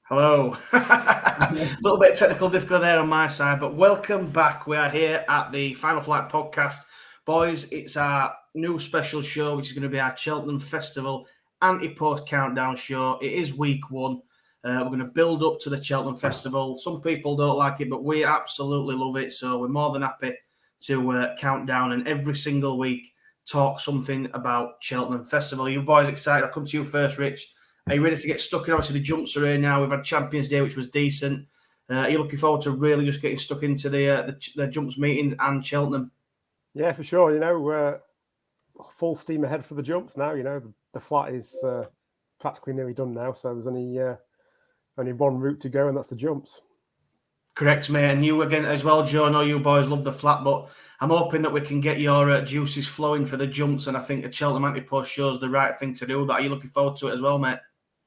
Hello. A little bit of technical difficulty there on my side, but welcome back. We are here at the Final Flight podcast. Boys, it's our new special show, which is going to be our Cheltenham Festival anti-post countdown show. It is week one. We're going to build up to the Cheltenham Festival. Some people don't like it, but we absolutely love it. So we're more than happy to count down and every single week talk something about Cheltenham Festival. Are you boys excited? I'll come to you first, Rich. Are you ready to get stuck in? Obviously, the jumps are here now. We've had Champions Day, which was decent. Are you looking forward to really just getting stuck into the jumps meetings and Cheltenham? Yeah, for sure. Full steam ahead for the jumps now. The flat is practically nearly done now, so there's only one route to go, and that's the jumps. Correct, mate. And you again as well, Joe. I know you boys love the flat, but I'm hoping that we can get your juices flowing for the jumps, and I think the Cheltenham anti-post shows the right thing to do. Are you looking forward to it as well, mate?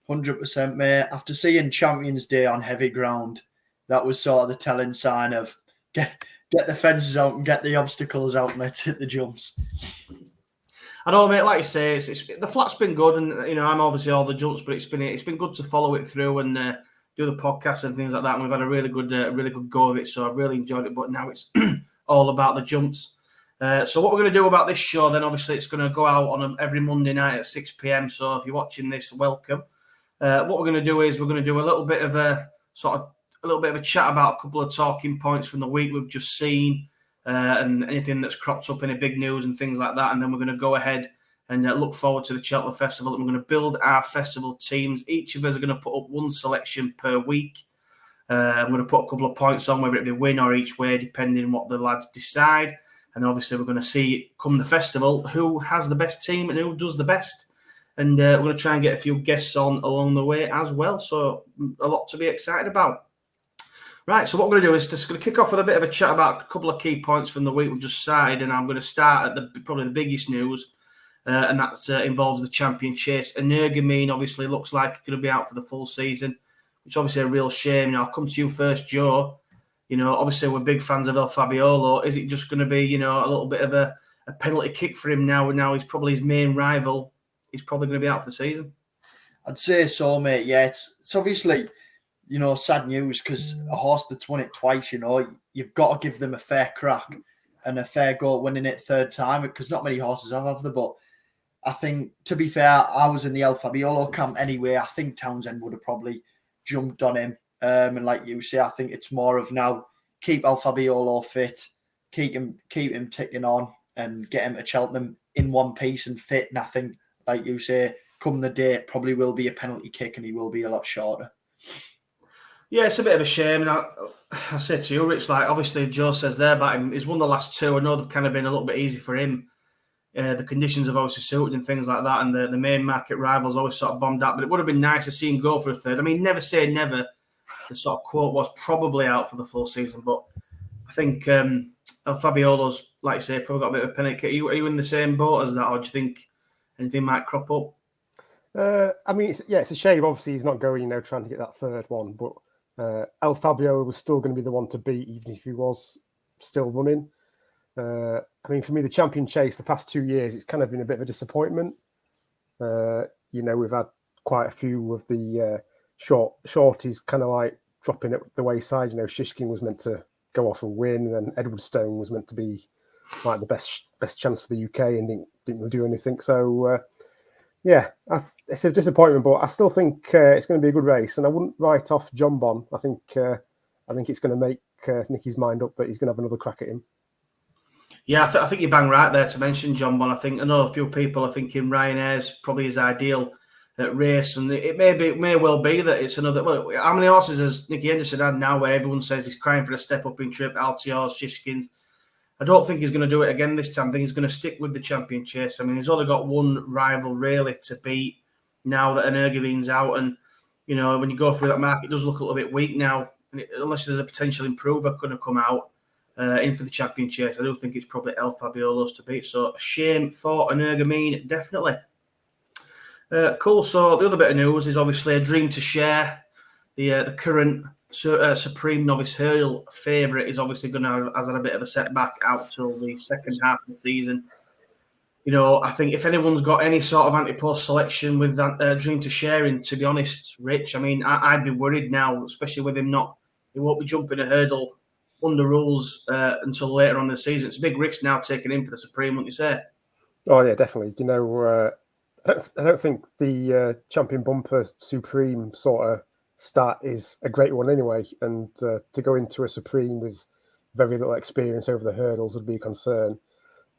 100%, mate. After seeing Champions Day on heavy ground, that was sort of the telling sign of get the fences out and get the obstacles out, mate, hit the jumps. I know, mate. Like you say, the flat's been good, and I'm obviously all the jumps, but it's been good to follow it through and do the podcast and things like that. And we've had a really good go of it, so I've really enjoyed it. But now it's all about the jumps. So what we're going to do about this show, then obviously it's going to go out on every Monday night at 6 p.m. So if you're watching this, welcome. What we're going to do is we're going to do a little bit of a chat about a couple of talking points from the week we've just seen and anything that's cropped up in a big news and things like that. And then we're going to go ahead and look forward to the Cheltenham Festival. And we're going to build our festival teams. Each of us are going to put up one selection per week. I'm going to put a couple of points on, whether it be win or each way, depending on what the lads decide. And then obviously we're going to see, come the festival, who has the best team and who does the best. And we're going to try and get a few guests on along the way as well. So a lot to be excited about. Right, so what we're going to do is just going to kick off with a bit of a chat about a couple of key points from the week we've just started. And I'm going to start at probably the biggest news, and that involves the champion chase. Energumene obviously looks like it's going to be out for the full season, which is obviously a real shame. I'll come to you first, Joe. Obviously we're big fans of El Fabiolo. Is it just going to be, a little bit of a penalty kick for him now? And now he's probably his main rival. He's probably going to be out for the season. I'd say so, mate. Yeah, it's obviously, sad news because a horse that's won it twice, you've got to give them a fair crack and a fair go at winning it third time, because not many horses have them. But I think, to be fair, I was in the El Fabiolo camp anyway. I think Townsend would have probably jumped on him. And like you say, I think it's more of now keep El Fabiolo fit, keep him ticking on, and get him to Cheltenham in one piece and fit. And I think, like you say, come the day, it probably will be a penalty kick and he will be a lot shorter. Yeah, it's a bit of a shame. And I say to you, Rich, like obviously Joe says there about him, he's won the last two. I know they've kind of been a little bit easy for him. The conditions have obviously suited and things like that. And the main market rivals always sort of bombed out. But it would have been nice to see him go for a third. I mean, never say never. The sort of quote was probably out for the full season. But I think El Fabiolo's, like I say, probably got a bit of a penalty kick. Are you in the same boat as that? Or do you think anything might crop up? It's a shame. Obviously, he's not going, trying to get that third one. But El Fabiolo was still going to be the one to beat, even if he was still running. For me, the champion chase the past 2 years, it's kind of been a bit of a disappointment. We've had quite a few of the shorties kind of like dropping at the wayside. Shishkin was meant to go off and win, and then Edward Stone was meant to be like the best chance for the UK and didn't really do anything. So, it's a disappointment, but I still think it's going to be a good race, and I wouldn't write off John Bon. I think it's going to make Nicky's mind up that he's going to have another crack at him. Yeah, I think you bang right there to mention John Bon. I know a few people are thinking Ryanair's probably his ideal race, and it may well be that it's another. Well, how many horses has Nicky Henderson had now where everyone says he's crying for a step up in trip? Altior's, Shishkin's. I don't think he's going to do it again this time. I think he's going to stick with the champion chase. I mean, he's only got one rival really to beat now that Energumene's out, and when you go through that market, it does look a little bit weak now. Unless there's a potential improver going to come out in for the champion chase, I do think it's probably El Fabiolo's to beat. So a shame for Energumene, definitely. Cool. So the other bit of news is obviously a dream to share. The current Supreme Novice Hurdle favourite is obviously has had a bit of a setback out till the second half of the season. I think if anyone's got any sort of anti-post selection with that Dream to Sharing, to be honest, Rich, I mean, I'd be worried now, especially with him he won't be jumping a hurdle under rules until later on in the season. It's a big risk now taking him for the Supreme, wouldn't you say? Oh yeah, definitely. I don't think the Champion Bumper Supreme sort of start is a great one anyway, and to go into a Supreme with very little experience over the hurdles would be a concern.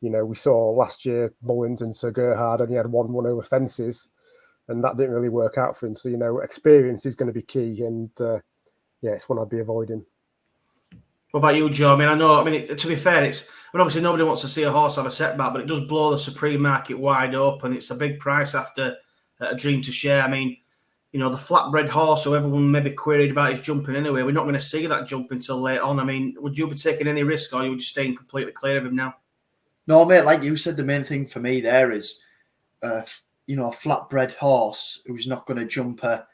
We saw last year Mullins and Sir Gerhard only had 1-1 over fences, and that didn't really work out for him. So, experience is going to be key, and it's one I'd be avoiding. What about you, Joe? To be fair, obviously nobody wants to see a horse have a setback, but it does blow the Supreme market wide open. It's a big price after a Dream to Share. I mean, the flatbred horse, who everyone may be queried about his jumping anyway, we're not going to see that jump until late on. I mean, would you be taking any risk, or are you just staying completely clear of him now? No, mate, like you said, the main thing for me there is, a flatbred horse who's not going to jump a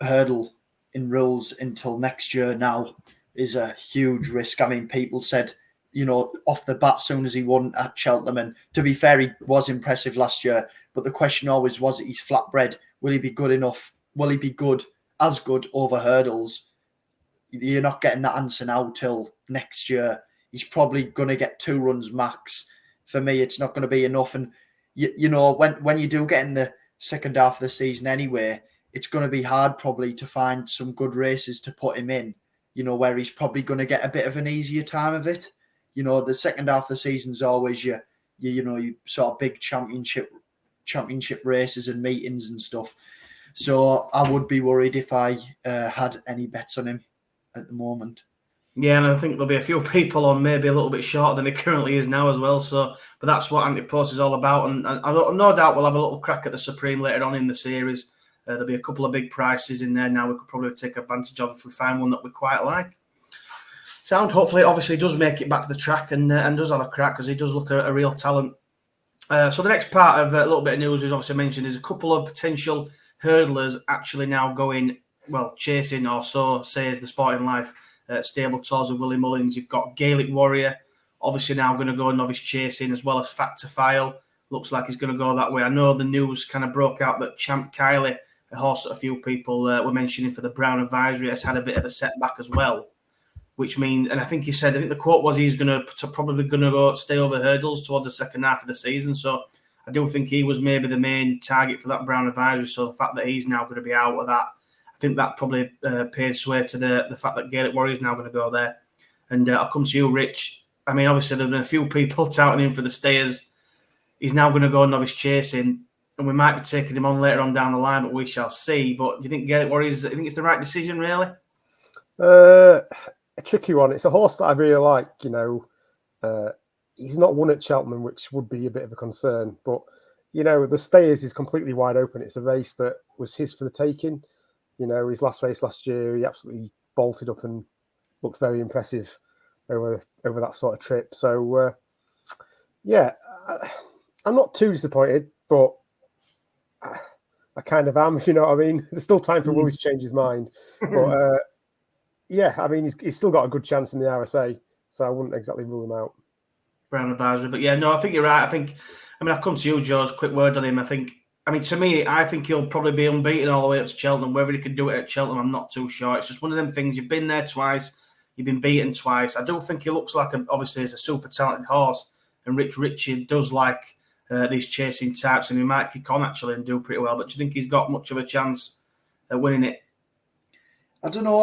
hurdle in rules until next year now is a huge risk. I mean, people said, off the bat, soon as he won at Cheltenham, and to be fair, he was impressive last year, but the question always was, he's flatbred. Will he be good enough? Will he be as good over hurdles? You're not getting that answer now till next year. He's probably going to get 2 runs max. For me, it's not going to be enough. And, when you do get in the second half of the season anyway, it's going to be hard probably to find some good races to put him in, where he's probably going to get a bit of an easier time of it. The second half of the season's always you sort of big championship races and meetings and stuff. So I would be worried if I had any bets on him at the moment. Yeah, and I think there'll be a few people on maybe a little bit shorter than he currently is now as well. So, but that's what Anti-Post is all about, and no doubt we'll have a little crack at the Supreme later on in the series. There'll be a couple of big prices in there now. We could probably take advantage of if we find one that we quite like. Hopefully, obviously, does make it back to the track and does have a crack, because he does look a real talent. So the next part of a little bit of news we've obviously mentioned is a couple of potential hurdlers actually now going, chasing, or so says the Sporting Life stable tours of Willie Mullins. You've got Gaelic Warrior, obviously now going to go novice chasing, as well as Fact to File. Looks like he's going to go that way. I know the news kind of broke out that Champ Kiley, a horse that a few people were mentioning for the Brown Advisory, has had a bit of a setback as well. Which means, and I think the quote was he's probably going to go stay over hurdles towards the second half of the season. So I do think he was maybe the main target for that Brown Advisory. So the fact that he's now going to be out of that, I think that probably paid sway to the fact that Gaelic Warrior is now going to go there. And I'll come to you, Rich. I mean, obviously there have been a few people touting him for the stayers. He's now going to go novice chasing, and we might be taking him on later on down the line, but we shall see. But do you think Gaelic Warrior I think it's the right decision, really? A tricky one. It's a horse that I really like. He's not won at Cheltenham, which would be a bit of a concern. But the stayers is completely wide open. It's a race that was his for the taking. His last race last year, he absolutely bolted up and looked very impressive over that sort of trip. So I'm not too disappointed, but I kind of am, if you know what I mean. There's still time for Willie to change his mind, but. I mean, he's still got a good chance in the RSA, so I wouldn't exactly rule him out. Brown Advisory. But I think you're right. I'll come to you, Joe's quick word on him. To me, I think he'll probably be unbeaten all the way up to Cheltenham. Whether he could do it at Cheltenham, I'm not too sure. It's just one of them things. You've been there twice. You've been beaten twice. I do think he looks like, obviously, he's a super talented horse. And Richie does like these chasing types, and he might kick on, actually, and do pretty well. But do you think he's got much of a chance at winning it? I don't know.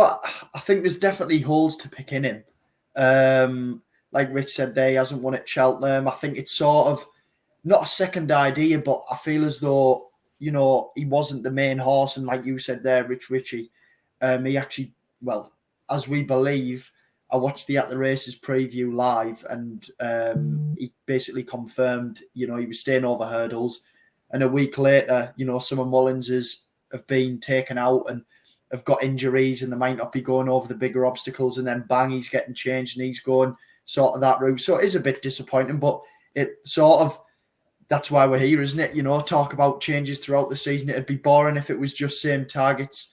I think there's definitely holes to pick in him. Like Rich said there, he hasn't won at Cheltenham. I think it's sort of not a second idea, but I feel as though, he wasn't the main horse. And like you said there, Richie, he actually, as we believe, I watched the At the Races preview live, and he basically confirmed, he was staying over hurdles. And a week later, some of Mullins's have been taken out and have got injuries, and they might not be going over the bigger obstacles, and then bang, he's getting changed and he's going sort of that route. So it is a bit disappointing, but it sort of, that's why we're here, isn't it? Talk about changes throughout the season. It'd be boring if it was just same targets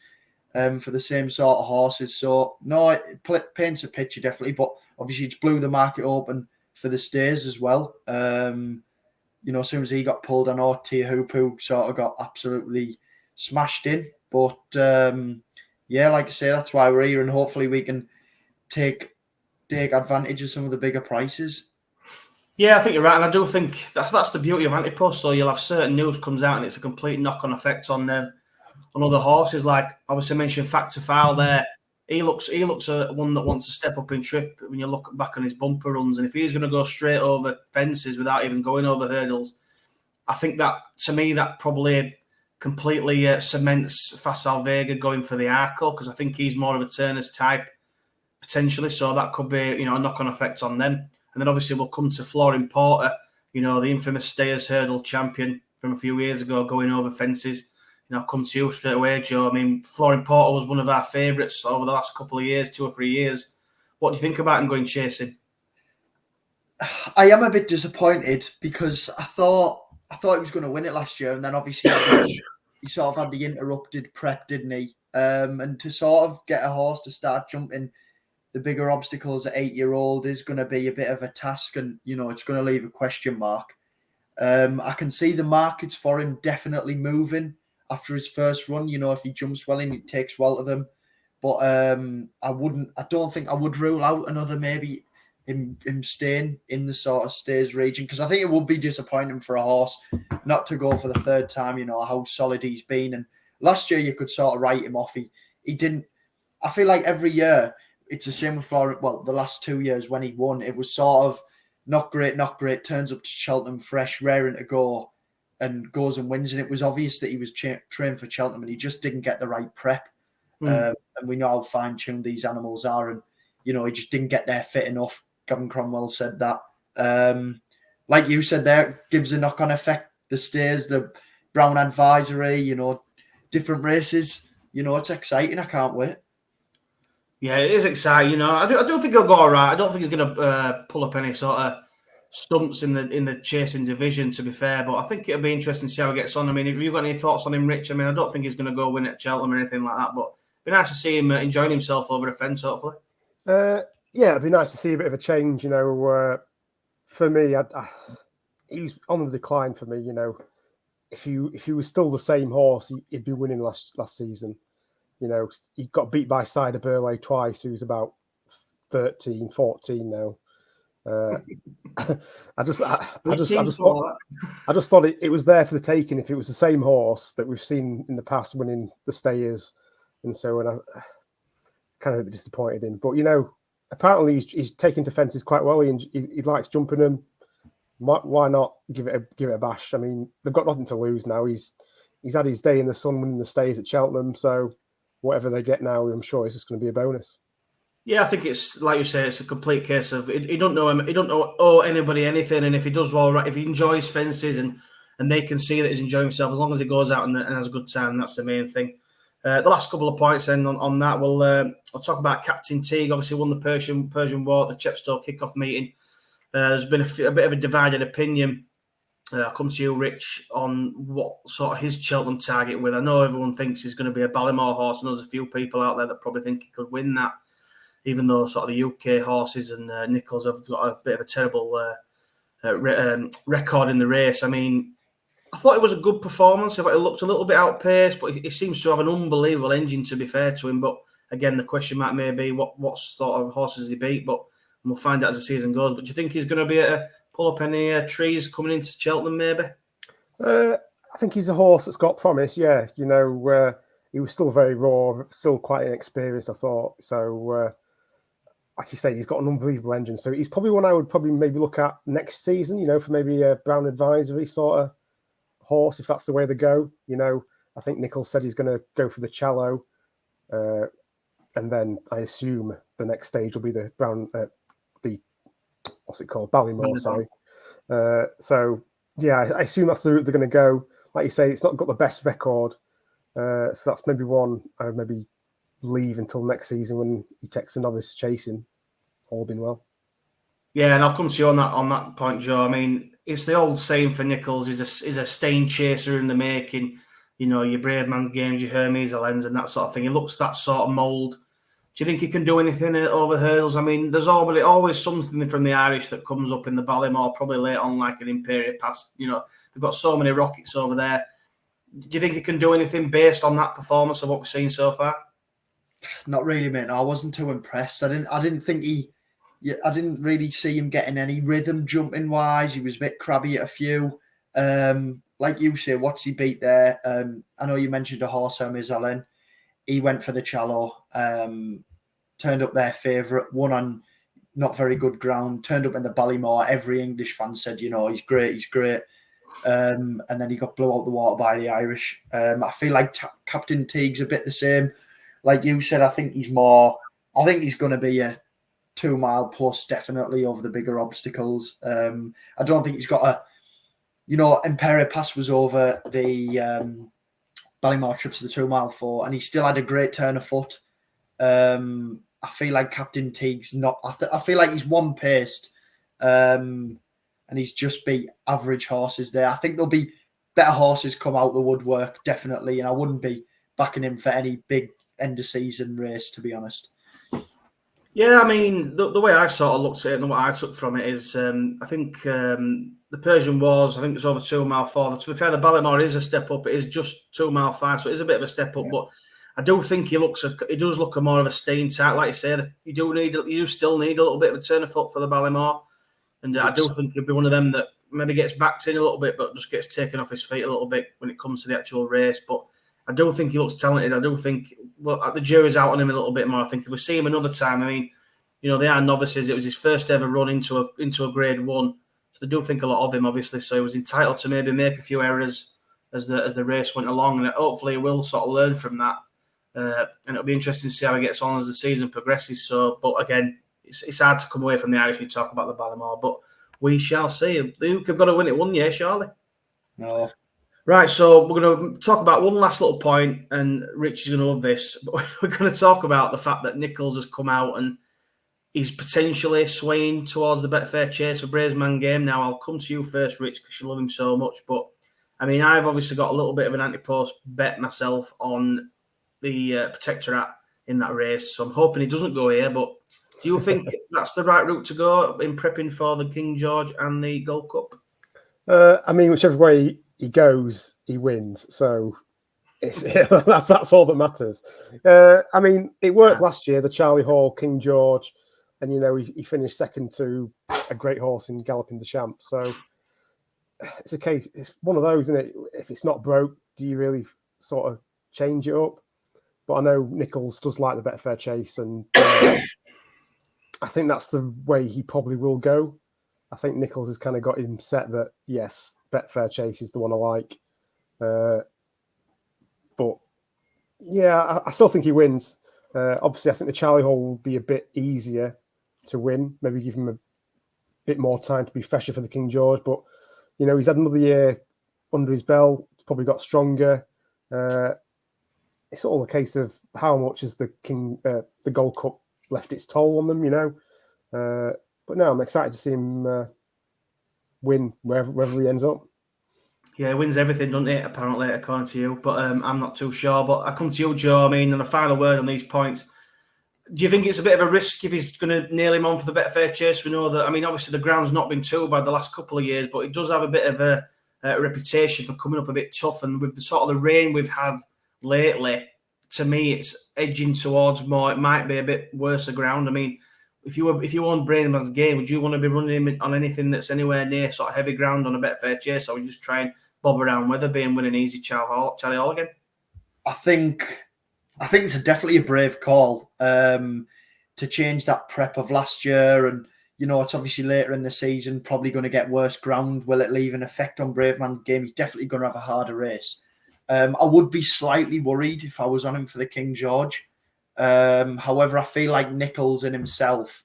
for the same sort of horses. So no, it paints a picture definitely, but obviously it's blew the market open for the stays as well. as soon as he got pulled, I know Tia Hoopu sort of got absolutely smashed in. But like I say, that's why we're here, and hopefully we can take advantage of some of the bigger prices. Yeah, I think you're right, and I do think that's the beauty of Antipost. So you'll have certain news comes out, and it's a complete knock-on effect on other horses. Like obviously mentioned Factor Foul there. He looks one that wants to step up in trip when you look back on his bumper runs, and if he's going to go straight over fences without even going over hurdles, I think that to me that probably completely cements Facile Vega going for the Arco, because I think he's more of a Turner's type potentially, so that could be a knock-on effect on them. And then obviously we'll come to Florin Porter, the infamous Stayers hurdle champion from a few years ago, going over fences. I'll come to you straight away, Joe. I mean, Florin Porter was one of our favourites over the last couple of years, 2 or 3 years. What do you think about him going chasing? I am a bit disappointed because I thought he was going to win it last year, and then obviously he sort of had the interrupted prep, didn't he? And to sort of get a horse to start jumping the bigger obstacles at 8-year-old is going to be a bit of a task, and it's going to leave a question mark. I can see the markets for him definitely moving after his first run. If he jumps well and he takes well to them, but I don't think I would rule out another maybe him staying in the sort of Stays region, because I think it would be disappointing for a horse not to go for the third time. How solid he's been, and last year you could sort of write him off. He didn't. I feel like every year it's the same with Florin. Well, the last 2 years when he won, it was sort of not great. Turns up to Cheltenham fresh, raring to go, and goes and wins. And it was obvious that he was trained for Cheltenham, and he just didn't get the right prep. And we know how fine-tuned these animals are, and he just didn't get there fit enough. Gavin Cromwell said that. Like you said, there gives a knock-on effect. The Stays, the Brown Advisory, different races. It's exciting. I can't wait. Yeah, it is exciting. I do think he'll go all right. I don't think he's going to pull up any sort of stumps in the chasing division, to be fair. But I think it'll be interesting to see how he gets on. I mean, have you got any thoughts on him, Rich? I mean, I don't think he's going to go win at Cheltenham or anything like that. But it'd be nice to see him enjoying himself over a fence, hopefully. Yeah, it'd be nice to see a bit of a change. For me, he was on the decline for me. If he was still the same horse, he'd be winning last season. He got beat by Cider Burley twice, who's about 13, 14 now. I just thought it was there for the taking if it was the same horse that we've seen in the past winning the Stayers, and so I kind of a bit disappointed in. But apparently he's taken to fences quite well. He likes jumping them. Why not give it a bash? I mean, they've got nothing to lose now. He's had his day in the sun winning the Stays at Cheltenham, so whatever they get now, I'm sure it's just going to be a bonus. Yeah, I think it's like you say, it's a complete case of he don't know him, he don't owe anybody anything, and if he does all right, if he enjoys fences and they can see that he's enjoying himself, as long as he goes out and has a good time, that's the main thing. The last couple of points then on that, I'll talk about Captain Teague. Obviously won the Persian War at the Chepstow kickoff meeting. There's been a bit of a divided opinion. I'll come to you, Rich, on what sort of his Cheltenham target with. I know everyone thinks he's going to be a Ballymore horse, and there's a few people out there that probably think he could win that, even though sort of the UK horses and Nichols have got a bit of a terrible record in the race. I mean, I thought it was a good performance. It looked a little bit outpaced, but he seems to have an unbelievable engine, to be fair to him. But again, the question mark may be what sort of horses he beat, but we'll find out as the season goes. But do you think he's going to be able to pull up any trees coming into Cheltenham, maybe? I think he's a horse that's got promise, yeah. He was still very raw, still quite inexperienced, I thought. So, like you say, he's got an unbelievable engine. So he's probably one I would probably maybe look at next season, for maybe a Brown Advisory sort of horse, if that's the way they go. I think Nichols said he's going to go for the Challow. And then I assume the next stage will be the Brown, what's it called? Ballymore, sorry. So, yeah, I assume that's the route they're going to go. Like you say, it's not got the best record. So that's maybe one I would maybe leave until next season when he takes a novice chasing, all been well. Yeah, and I'll come to you on that point, Joe. I mean, it's the old saying for Nichols, he's a stain chaser in the making. Your Brave Man games, your Hermes Lens and that sort of thing. He looks that sort of mould Do you think he can do anything over hurdles? I mean, there's always something from the Irish that comes up in the Ballymore, probably late on, like an Imperial Pass. You know, they've got so many rockets over there. Do you think he can do anything based on that performance of what we've seen so far? Not really, mate. No, I wasn't too impressed. I didn't think I didn't really see him getting any rhythm jumping wise. He was a bit crabby at a few. Like you say, what's he beat there? I know you mentioned a horse, Ellen. He went for the Challow, turned up their favourite, won on not very good ground, turned up in the Ballymore. Every English fan said, you know, he's great. And then he got blown out the water by the Irish. I feel like Captain Teague's a bit the same. Like you said, I think he's going to be a 2 mile plus, definitely, over the bigger obstacles. I don't think he's got Imperial Pass was over the Ballymore trips to the 2 mile 4, and he still had a great turn of foot. I feel like Captain Teague's not. I feel like he's one paced, and he's just beat average horses there. I think there'll be better horses come out the woodwork, definitely, and I wouldn't be backing him for any big end of season race, to be honest. Yeah, I mean, the way I sort of looked at it and what I took from it is, I think the Persian Wars, I think it's over 2 mile 4. To be fair, the Ballymore is a step up. It is just 2 mile 5, so it is a bit of a step up. Yeah. But I do think he does look a more of a staying type. Like you say, you still need a little bit of a turn of foot for the Ballymore. And I do think he'll be one of them that maybe gets backed in a little bit, but just gets taken off his feet a little bit when it comes to the actual race. But I do think he looks talented. I do think, the jury's out on him a little bit more. I think if we see him another time, I mean, you know, they are novices. It was his first ever run into a Grade 1. So they do think a lot of him, obviously. So he was entitled to maybe make a few errors as the race went along. And hopefully he will sort of learn from that. And it'll be interesting to see how he gets on as the season progresses. So, but again, it's hard to come away from the Irish when you talk about the Ballymore. But we shall see. Luke have got to win it one year, surely. No. Right, so we're going to talk about one last little point, and Rich is going to love this. But we're going to talk about the fact that Nichols has come out and he's potentially swaying towards the Betfair Chase for Bravesman game. Now, I'll come to you first, Rich, because you love him so much. But, I mean, I've obviously got a little bit of an anti-post bet myself on the Protectorate in that race. So I'm hoping he doesn't go here. But do you think that's the right route to go in prepping for the King George and the Gold Cup? I mean, whichever way he goes, he wins. So that's all that matters. I mean, it worked last year, the Charlie Hall, King George, and, you know, he finished second to a great horse in Galloping the Champ. So it's a case, it's one of those, isn't it? If it's not broke, do you really sort of change it up? But I know Nichols does like the Betfair Chase, and I think that's the way he probably will go. I think Nichols has kind of got him set that, yes, Betfair Chase is the one I like. But, yeah, I still think he wins. Obviously, I think the Charlie Hall will be a bit easier to win. Maybe give him a bit more time to be fresher for the King George. But, you know, he's had another year under his belt. He's probably got stronger. It's all a case of how much has the Gold Cup left its toll on them, you know. But no, I'm excited to see him win wherever he ends up. Yeah, he wins everything, doesn't he, apparently, according to you. But I'm not too sure. But I come to you, Joe. I mean, and a final word on these points. Do you think it's a bit of a risk if he's going to nail him on for the Betfair Chase? We know that, I mean, obviously the ground's not been too bad the last couple of years, but it does have a bit of a reputation for coming up a bit tough. And with the sort of the rain we've had lately, to me, it's edging towards more. It might be a bit worse ground. I mean, if you own Brainman's game, would you want to be running him on anything that's anywhere near sort of heavy ground on a Betfair Chase, or would you just try and bob around Weatherby and win an easy Charlie Hall again? I think it's definitely a brave call to change that prep of last year, and, you know, it's obviously later in the season, probably going to get worse ground. Will it leave an effect on Braveman's game? He's definitely going to have a harder race. I would be slightly worried if I was on him for the King George. However, I feel like Nichols in himself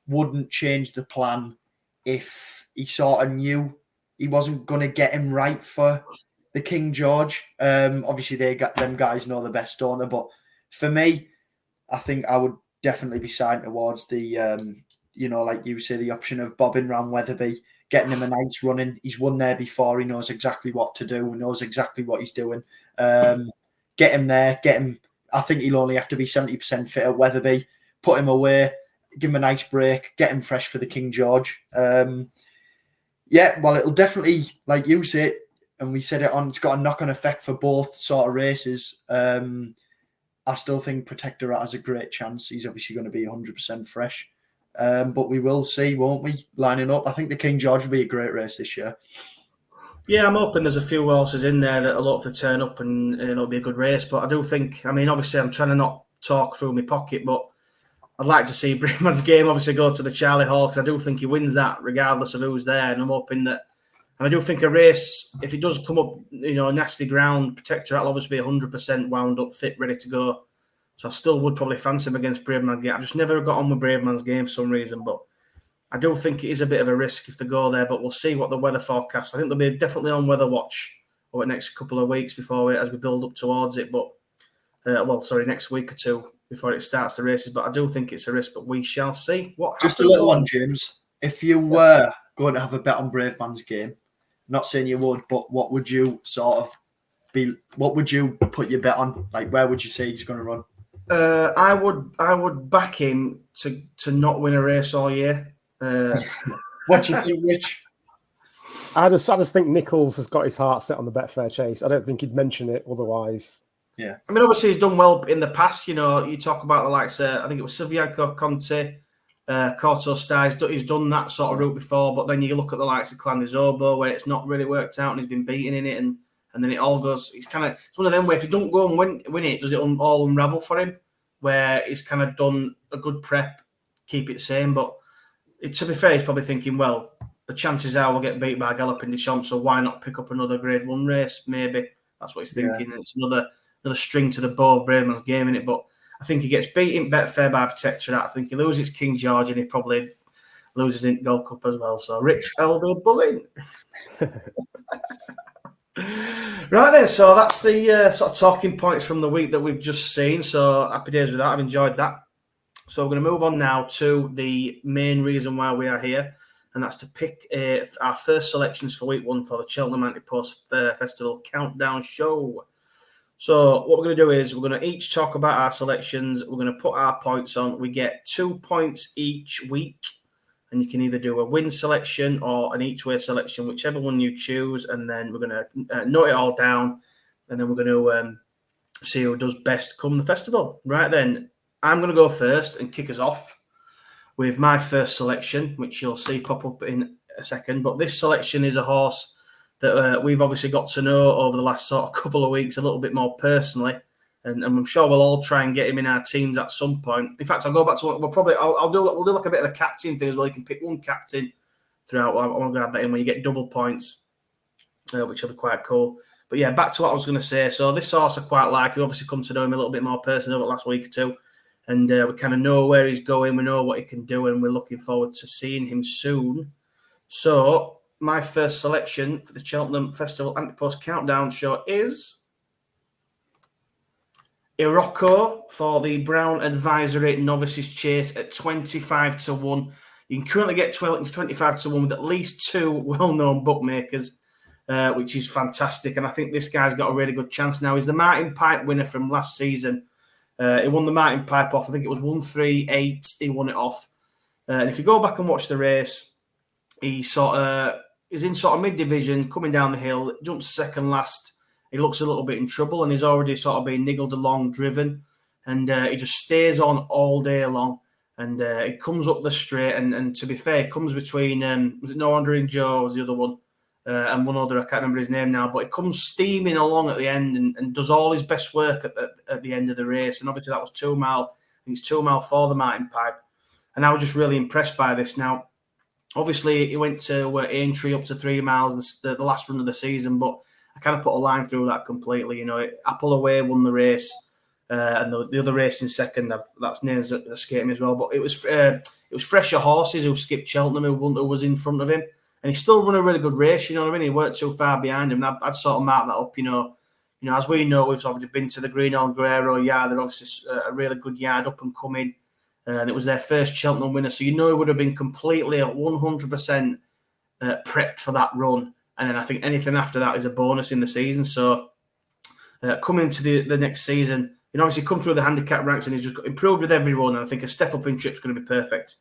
wouldn't change the plan if he sort of knew he wasn't going to get him right for the King George. Obviously, them guys know the best, don't they? But for me, I think I would definitely be siding towards the, you know, like you say, the option of bobbing round Weatherby, getting him a nice running. He's won there before. He knows exactly what to do. He knows exactly what he's doing. Get him there, get him I think he'll only have to be 70% fit at Wetherby, put him away, give him a nice break, get him fresh for the King George. Yeah, well, it'll definitely, like you say, and we said it on, it's got a knock-on effect for both sort of races. I still think Protectorate has a great chance. He's obviously going to be 100% fresh. But we will see, won't we, lining up. I think the King George will be a great race this year. Yeah, I'm hoping there's a few horses in there that will hope to turn up and it'll be a good race. But I do think, I mean, obviously I'm trying to not talk through my pocket, but I'd like to see Braveman's Game obviously go to the Charlie Hall, because I do think he wins that regardless of who's there. And I'm hoping that, and I do think a race, if it does come up, nasty ground, Protectorate will obviously be 100% wound up, fit, ready to go. So I still would probably fancy him against Braveman's Game. I've just never got on with Braveman's Game for some reason, but I do think it is a bit of a risk if they go there, but we'll see what the weather forecast. I think they'll be definitely on weather watch over the next couple of weeks as we build up towards it. But next week or two before it starts the races. But I do think it's a risk, but we shall see what happens. Just a little one, James. If you were going to have a bet on Braveman's Game, not saying you would, but what would you what would you put your bet on? Like, where would you say he's going to run? I would back him to not win a race all year. What do you think, Rich? I just think Nichols has got his heart set on the Betfair Chase. I don't think he'd mention it otherwise. Yeah, I mean, obviously he's done well in the past. You talk about the likes. I think it was Silviaco, Conte, Corto Star. He's done that sort of route before. But then you look at the likes of Clandizobo, where it's not really worked out, and he's been beaten in it, and then it all goes. It's one of them where if you don't go and win it, does it all unravel for him? Where he's kind of done a good prep, keep it same. But to be fair, he's probably thinking, well, the chances are we'll get beat by Galloping Deschamps, so why not pick up another Grade 1 race? Maybe that's what he's thinking. Yeah. And it's another string to the bow of Braveman's Game in it. But I think he gets beaten Betfair by Protectorate. I think he loses King George, and he probably loses in Gold Cup as well. So Rich, I'll be buzzing. Right then, so that's the sort of talking points from the week that we've just seen. So happy days with that. I've enjoyed that. So we're going to move on now to the main reason why we are here, and that's to pick our first selections for week 1 for the Cheltenham Ante-Post Festival Countdown Show. So what we're going to do is we're going to each talk about our selections. We're going to put our points on. We get 2 points each week, and you can either do a win selection or an each-way selection, whichever one you choose, and then we're going to note it all down, and then we're going to see who does best come the festival. Right then, I'm going to go first and kick us off with my first selection, which you'll see pop up in a second. But this selection is a horse that we've obviously got to know over the last sort of couple of weeks a little bit more personally, and I'm sure we'll all try and get him in our teams at some point. In fact, I'll go back to what we'll do like a bit of a captain thing as well. You can pick one captain throughout. I want to grab that in when you get double points, which will be quite cool. But yeah, back to what I was going to say. So this horse I quite like. We obviously come to know him a little bit more personally over the last week or two. And we kind of know where he's going. We know what he can do, and we're looking forward to seeing him soon. So my first selection for the Cheltenham Festival Ante-Post Countdown Show is Irocco for the Brown Advisory Novices Chase at 25-1. You can currently get 25-1 with at least 2 well-known bookmakers, which is fantastic. And I think this guy's got a really good chance now. He's the Martin Pipe winner from last season. He won the Martin Pipe off. I think it was 138. He won it off. And if you go back and watch the race, he's in sort of mid-division, coming down the hill, jumps second last. He looks a little bit in trouble, and he's already sort of been niggled along, driven. And he just stays on all day long. And it comes up the straight. And to be fair, it comes between, was it No Wandering Joe was the other one? And one other, I can't remember his name now, but it comes steaming along at the end and does all his best work at the end of the race. And obviously that was 2 mile. I think it's 2 mile for the Martin Pipe. And I was just really impressed by this. Now, obviously he went to Aintree up to 3 miles, the last run of the season, but I kind of put a line through that completely. Apple Away won the race, and the other race in second, that's names that escape me as well. But it was fresher horses who skipped Cheltenham who was in front of him. And he still run a really good race, you know what I mean? He weren't too far behind him. And I'd sort of mark that up, as we know, we've obviously been to the Greenhill Guerrero yard. They're obviously a really good yard up and coming. And it was their first Cheltenham winner. So, it would have been completely 100% prepped for that run. And then I think anything after that is a bonus in the season. So, coming into the next season, obviously come through the handicap ranks and he's just got improved with everyone. And I think a step up in trip's going to be perfect.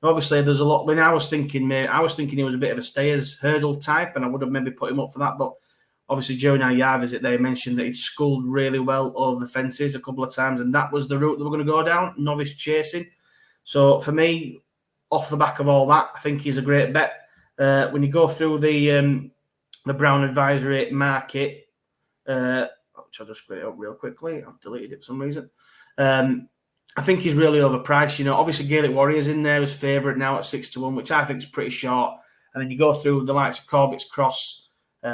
Obviously, there's a lot. When I was thinking he was a bit of a stayers hurdle type, and I would have maybe put him up for that. But obviously, during our yard visit, they mentioned that he'd schooled really well over the fences a couple of times, and that was the route that we're going to go down, novice chasing. So for me, off the back of all that, I think he's a great bet. When you go through the Brown Advisory market, which I'll just get it up real quickly. I've deleted it for some reason. I think he's really overpriced. Obviously Gaelic Warriors in there as favourite now at 6-1, which I think is pretty short. And then you go through the likes of Corbett's Cross,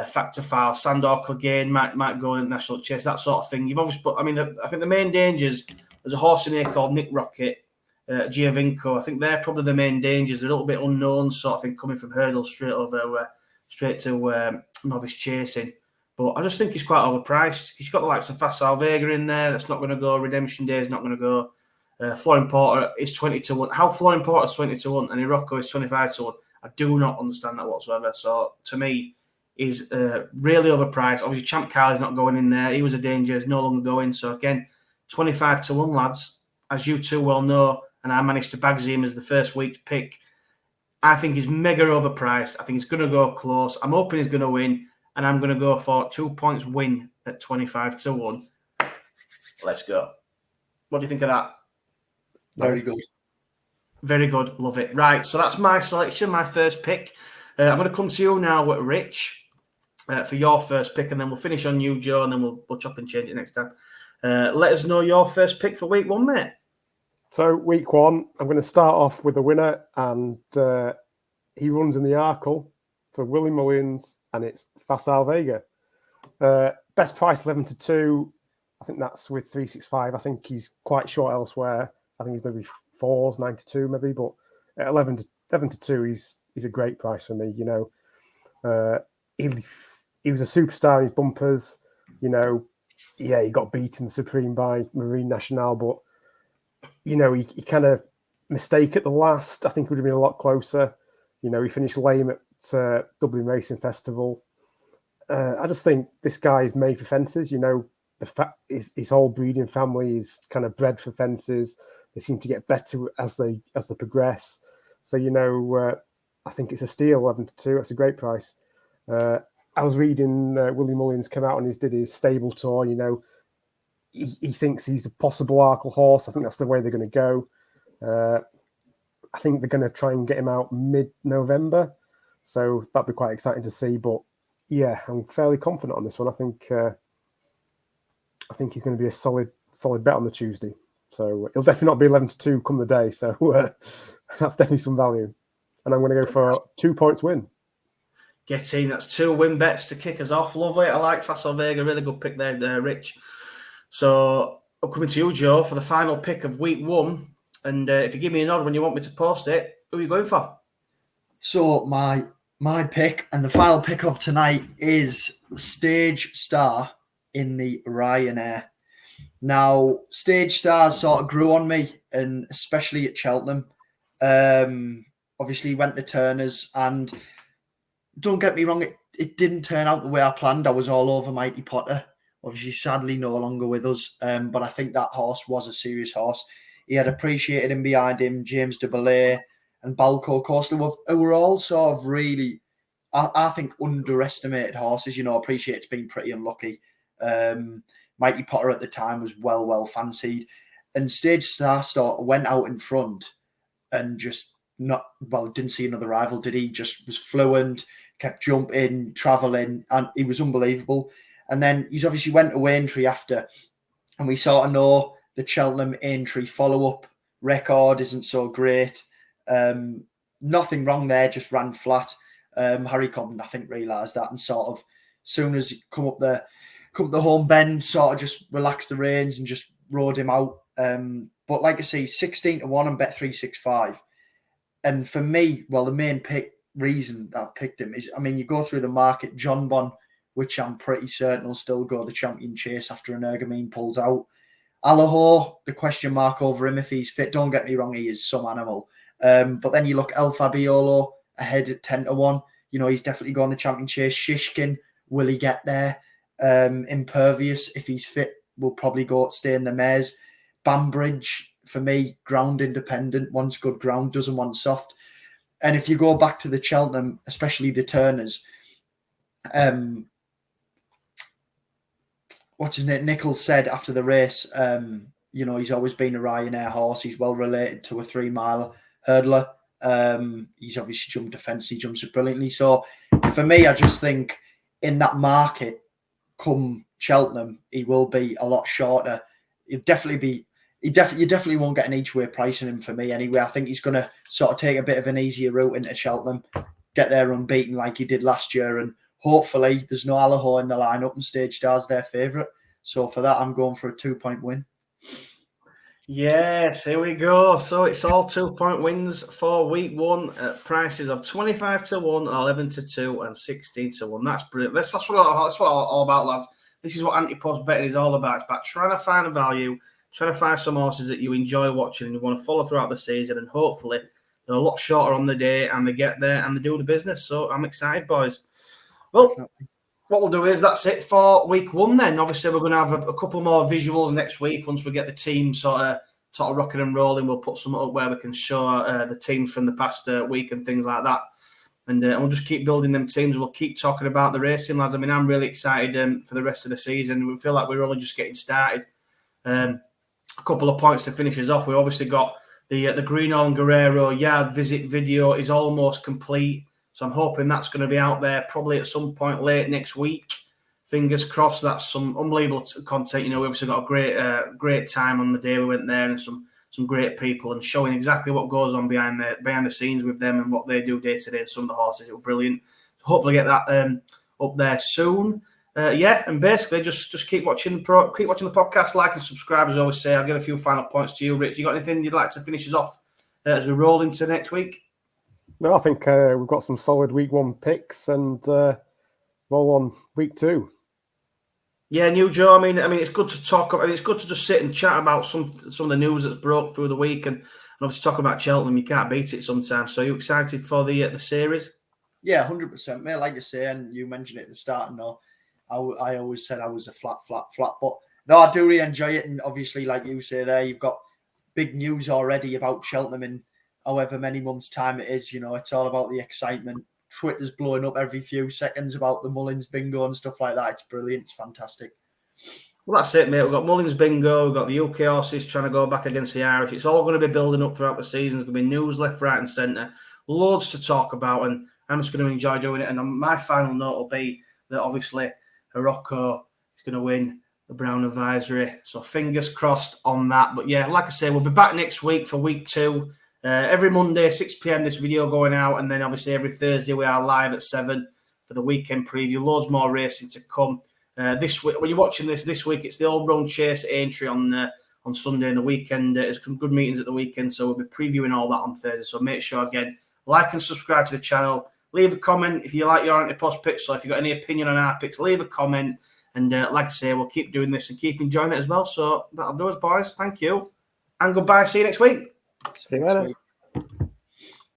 Factor File, Sandor Clegane might go in National Chase, that sort of thing. You've obviously put, I think the main dangers, there's a horse in here called Nick Rocket, Giovinco. I think they're probably the main dangers. They're a little bit unknown sort of thing coming from hurdles straight to novice chasing. But I just think he's quite overpriced. He's got the likes of Facile Vega in there. That's not going to go. Redemption Day is not going to go. Florin Porter is 20-1. How Florin Porter is 20-1 and Irocco is 25-1, I do not understand that whatsoever. So to me, he's really overpriced. Obviously, Champ Carly's not going in there. He was a danger. He's no longer going. So again, 25-1, lads, as you two well know, and I managed to bag him as the first week pick. I think he's mega overpriced. I think he's going to go close. I'm hoping he's going to win, and I'm going to go for 2 points win at 25-1. Let's go. What do you think of that? Very good. Very good. Love it. Right. So that's my selection, my first pick. I'm going to come to you now, Rich, for your first pick, and then we'll finish on you, Joe, and then we'll chop and change it next time. Let us know your first pick for week 1, mate. So week 1, I'm going to start off with a winner, and he runs in the Arkle for Willie Mullins, and it's Facile Vega. Best price 11-2. I think that's with 365. I think he's quite short elsewhere. I think he's maybe 4s, 92 maybe, but at 11-2, he's a great price for me. He was a superstar in his bumpers. He got beaten supreme by Marine Nationale, but he kind of mistake at the last. I think it would have been a lot closer. He finished lame at Dublin Racing Festival. I just think this guy is made for fences. His whole breeding family is kind of bred for fences. They seem to get better as they progress. So I think it's a steal, 11-2. That's a great price. I was reading Willie Mullins come out and did his stable tour. He thinks he's a possible Arkle horse. I think that's the way they're going to go. I think they're going to try and get him out mid-November. So that'd be quite exciting to see. But yeah, I'm fairly confident on this one. I think he's going to be a solid bet on the Tuesday. So it'll definitely not be 11-2 come the day. So that's definitely some value. And I'm going to go for 2 points win. Get in. That's 2 win bets to kick us off. Love it. I like Facile Vega. Really good pick there, Rich. So I'm coming to you, Joe, for the final pick of week 1. And if you give me a nod when you want me to post it, who are you going for? So my pick and the final pick of tonight is Stage Star in the Ryanair. Now, Stage Star sort of grew on me, and especially at Cheltenham. Obviously, went to Turners, and don't get me wrong, it didn't turn out the way I planned. I was all over Mighty Potter. Obviously, sadly, no longer with us. But I think that horse was a serious horse. He had Appreciated him behind him, James de Belay and Balco Coastal, who were all sort of really, I think, underestimated horses. Appreciated's been pretty unlucky. Mighty Potter at the time was well fancied. And Stage Star went out in front and just didn't see another rival, did he? Just was fluent, kept jumping, travelling, and he was unbelievable. And then he's obviously went away entry after, and we sort of know the Cheltenham entry follow-up record isn't so great. Nothing wrong there, just ran flat. Harry Cobden, I think, realised that, and sort of, soon as he come up the home bend, sort of just relaxed the reins and just rode him out. But like I say, 16-1 and bet 365. And for me, the main reason that I've picked him is, you go through the market, John Bon, which I'm pretty certain will still go the champion chase after Energumene pulls out. Allaho, the question mark over him if he's fit. Don't get me wrong, he is some animal. But then you look El Fabiolo ahead at 10-1. He's definitely going the champion chase. Shishkin, will he get there? Impervious, if he's fit, will probably stay in the mares. Banbridge, for me, ground independent, wants good ground, doesn't want soft. And if you go back to the Cheltenham, especially the Turners, what's his name? Nichols said after the race, he's always been a Ryanair horse. He's well related to a 3-mile hurdler. He's obviously jumped a fence. He jumps it brilliantly. So for me, I just think in that market, come Cheltenham, he will be a lot shorter. You definitely won't get an each way price on him for me anyway. I think he's going to sort of take a bit of an easier route into Cheltenham, get there unbeaten like he did last year, and hopefully there's no Allaho in the lineup and Stage Star's their favourite. So for that, I'm going for a 2-point win. Yes, here we go. So it's all 2-point wins for week 1 at prices of 25-1, 11-2, and 16-1. That's brilliant. That's what all about, lads. This is what anti-post betting is all about. It's about trying to find a value, trying to find some horses that you enjoy watching and you want to follow throughout the season, and hopefully they're a lot shorter on the day and they get there and they do the business. So I'm excited, boys. Well, what we'll do is that's it for week 1 then. Obviously, we're going to have a couple more visuals next week once we get the team sort of rocking and rolling. We'll put some up where we can show the teams from the past week and things like that. And we'll just keep building them teams. We'll keep talking about the racing, lads. I mean, I'm really excited for the rest of the season. We feel like we're only just getting started. A couple of points to finish us off. We obviously got the Greenhorn Guerrero yard visit video is almost complete. So I'm hoping that's going to be out there probably at some point late next week. Fingers crossed. That's some unbelievable content. We obviously got a great time on the day we went there, and some great people, and showing exactly what goes on behind the scenes with them and what they do day to day. Some of the horses, it was brilliant. So hopefully get that up there soon. And basically just keep watching the podcast, like and subscribe. As I always say, I'll get a few final points to you, Rich. You got anything you'd like to finish us off as we roll into next week? No, I think we've got some solid week 1 picks and roll on week 2. Yeah, New Joe. I mean, it's good to talk about. It's good to just sit and chat about some of the news that's broke through the week, and obviously talk about Cheltenham. You can't beat it sometimes. So, are you excited for the series? Yeah, 100%, mate. Like you say, and you mentioned it at the start. No, I always said I was a flat, but no, I do really enjoy it. And obviously, like you say, there you've got big news already about Cheltenham in however many months' time it is. It's all about the excitement. Twitter's blowing up every few seconds about the Mullins bingo and stuff like that. It's brilliant. It's fantastic. Well, that's it, mate. We've got Mullins bingo. We've got the UK horses trying to go back against the Irish. It's all going to be building up throughout the season. There's going to be news left, right, and centre. Loads to talk about, and I'm just going to enjoy doing it. And my final note will be that obviously Hiroko is going to win the Brown Advisory. So fingers crossed on that. But yeah, like I say, we'll be back next week for week 2. Every Monday, 6 p.m, this video going out. And then obviously every Thursday we are live at 7 for the weekend preview. Loads more racing to come. This week, when you're watching this week, it's the Old Road Chase at Aintree on Sunday and the weekend. There's some good meetings at the weekend. So we'll be previewing all that on Thursday. So make sure, again, like and subscribe to the channel. Leave a comment if you like your anti-post picks. So if you've got any opinion on our picks, leave a comment. And like I say, we'll keep doing this and keep enjoying it as well. So that'll do us, boys. Thank you. And goodbye. See you next week. See you later.